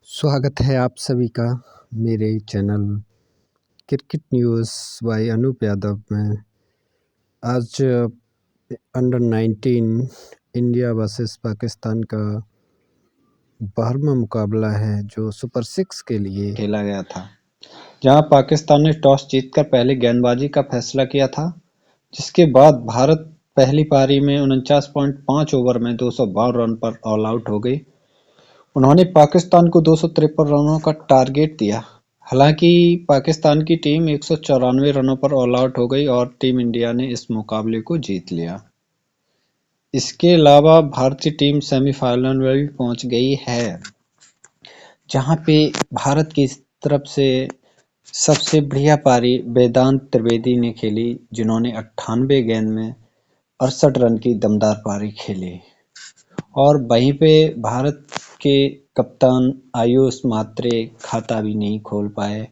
स्वागत है आप सभी का मेरे channel cricket news by Anup Yadav में। आज अंडर 19 इंडिया वर्सेस पाकिस्तान का 12वां मुकाबला है जो सुपर 6 के लिए खेला गया था, जहां पाकिस्तान ने टॉस जीतकर पहले गेंदबाजी का फैसला किया था, जिसके बाद भारत पहली पारी में 49.5 ओवर में 252 रन पर ऑल आउट हो गई। उन्होंने पाकिस्तान को 253 रनों का टारगेट दिया। हालांकि पाकिस्तान की टीम 194 रनों पर ऑल आउट हो गई और टीम इंडिया ने इस मुकाबले को जीत लिया। इसके अलावा भारतीय टीम सेमीफाइनल में भी पहुंच गई है, जहां पे भारत की तरफ से सबसे बढ़िया पारी वेदांत त्रिवेदी ने खेली, जिन्होंने 98 गेंद में 68 रन की दमदार पारी खेली। और वहीं पे भारत के कप्तान आयुष मात्रे खाता भी नहीं खोल पाए।